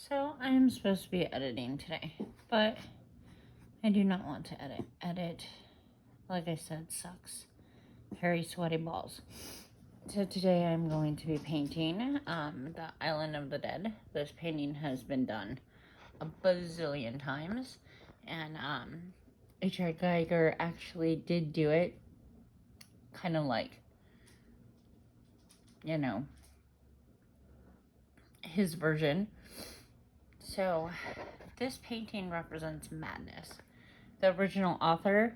So I am supposed to be editing today, but I do not want to edit. Edit, like I said, sucks. Hairy, sweaty balls. So today I'm going to be painting the Island of the Dead. This painting has been done a bazillion times, and H.R. Geiger actually did do it, kind of like, you know, his version. So this painting represents madness. The original author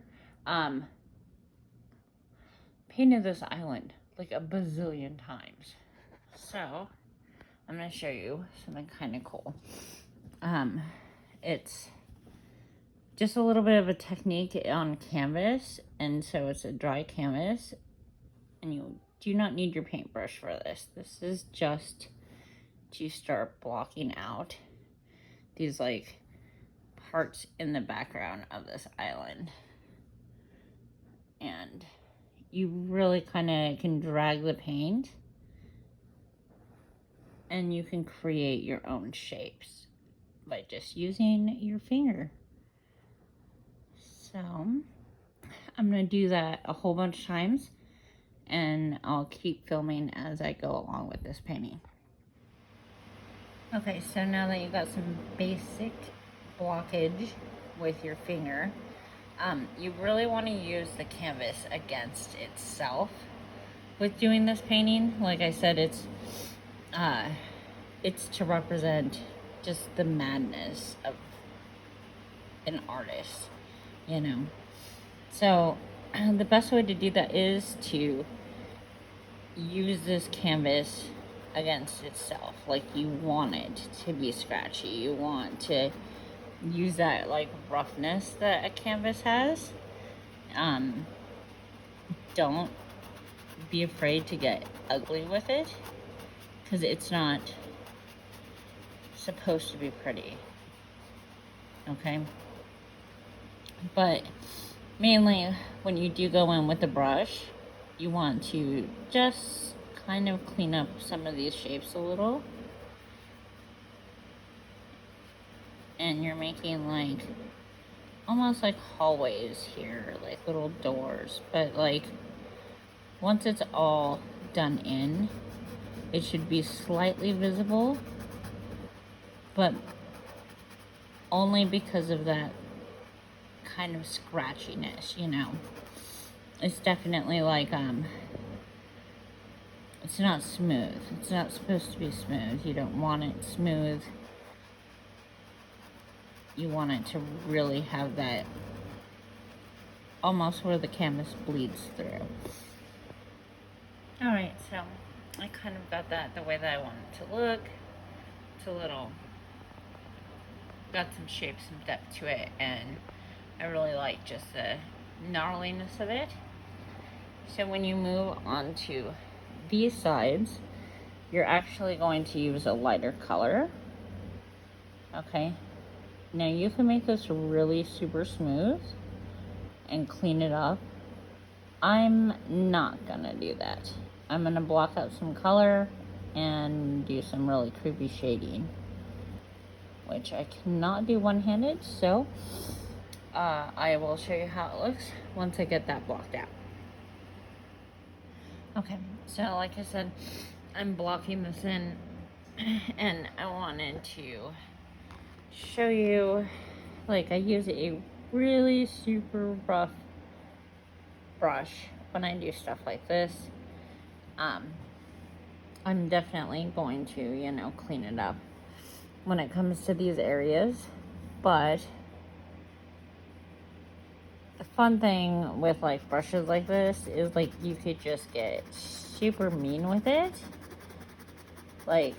painted this island like a bazillion times. So I'm going to show you something kind of cool. It's just a little bit of a technique on canvas, and so it's a dry canvas, and you do not need your paintbrush for this. This is just to start blocking out these like parts in the background of this island. And you really kind of can drag the paint and you can create your own shapes by just using your finger. So I'm going to do that a whole bunch of times, and I'll keep filming as I go along with this painting. Okay, so now that you've got some basic blockage with your finger, you really want to use the canvas against itself with doing this painting. Like I said, it's to represent just the madness of an artist, you know. So the best way to do that is to use this canvas against itself. Like, you want it to be scratchy. You want to use that like roughness that a canvas has. Don't be afraid to get ugly with it, because it's not supposed to be pretty. Okay, but mainly when you do go in with the brush, you want to just kind of clean up some of these shapes a little. And you're making like almost like hallways here, like little doors. But like once it's all done in, it should be slightly visible, but only because of that kind of scratchiness, you know. It's definitely like it's not smooth. It's not supposed to be smooth. You don't want it smooth. You want it to really have that almost where the canvas bleeds through. Alright, so I kind of got that the way that I want it to look. It's a little, got some shape, some depth to it, and I really like just the gnarliness of it. So when you move on to these sides, you're actually going to use a lighter color. Okay, now you can make this really super smooth and clean it up. I'm not gonna do that. I'm gonna block out some color and do some really creepy shading, which I cannot do one-handed, so I will show you how it looks once I get that blocked out. Okay, so like I said, I'm blocking this in, and I wanted to show you, like, I use a really super rough brush when I do stuff like this. I'm definitely going to, you know, clean it up when it comes to these areas, but the fun thing with like brushes like this is like you could just get super mean with it. Like,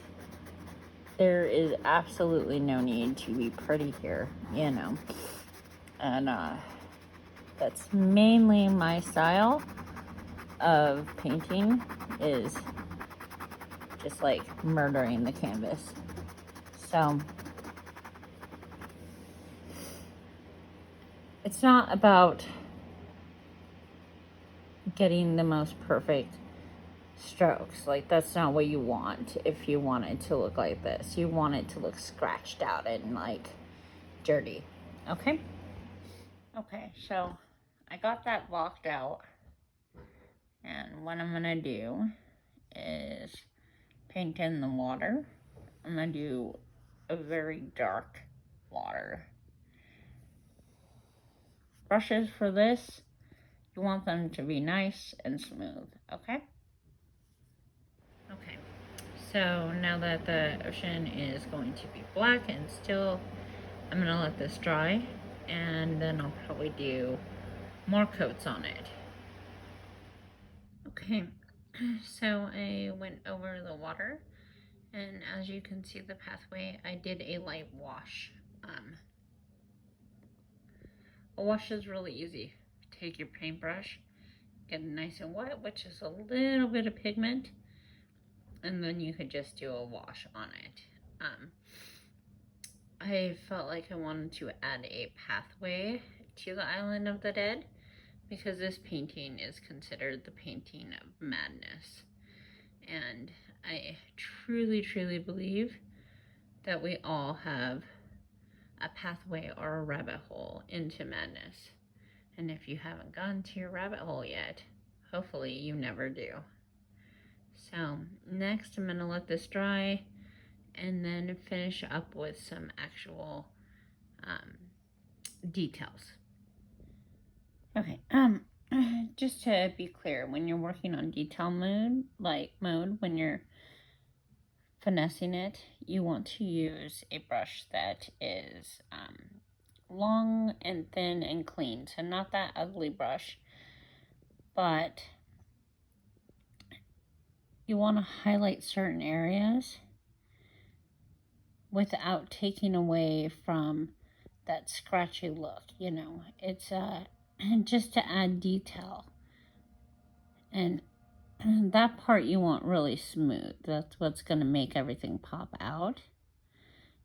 there is absolutely no need to be pretty here, you know. And that's mainly my style of painting, is just like murdering the canvas. So it's not about getting the most perfect strokes. Like, that's not what you want if you want it to look like this. You want it to look scratched out and like dirty. Okay? Okay, so I got that blocked out. And what I'm gonna do is paint in the water. I'm gonna do a very dark water. Brushes for this, you want them to be nice and smooth, okay? Okay, so now that the ocean is going to be black and still, I'm gonna let this dry, and then I'll probably do more coats on it. Okay, so I went over the water, and as you can see the pathway, I did a light wash. A wash is really easy. Take your paintbrush, get it nice and wet, which is a little bit of pigment, and then you could just do a wash on it. I felt like I wanted to add a pathway to the Island of the Dead because this painting is considered the painting of madness. And I truly, truly believe that we all have a pathway or a rabbit hole into madness. And if you haven't gone to your rabbit hole yet, hopefully you never do. So next I'm gonna let this dry and then finish up with some actual details. Okay, just to be clear, when you're working on detail mode, when you're finessing it, you want to use a brush that is long and thin and clean. So not that ugly brush, but you want to highlight certain areas without taking away from that scratchy look. You know, it's just to add detail, and that part you want really smooth. That's what's going to make everything pop out.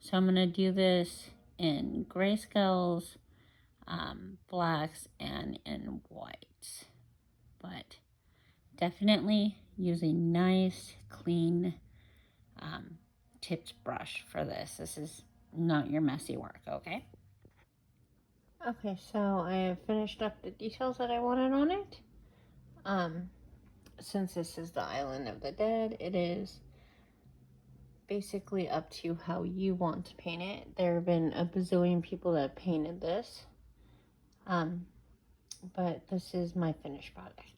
So I'm going to do this in grayscales, blacks, and in whites. But definitely using nice, clean, tipped brush for this. This is not your messy work, okay? Okay, so I have finished up the details that I wanted on it. Since this is the Island of the Dead, it is basically up to how you want to paint it. There have been a bazillion people that painted this, but this is my finished product.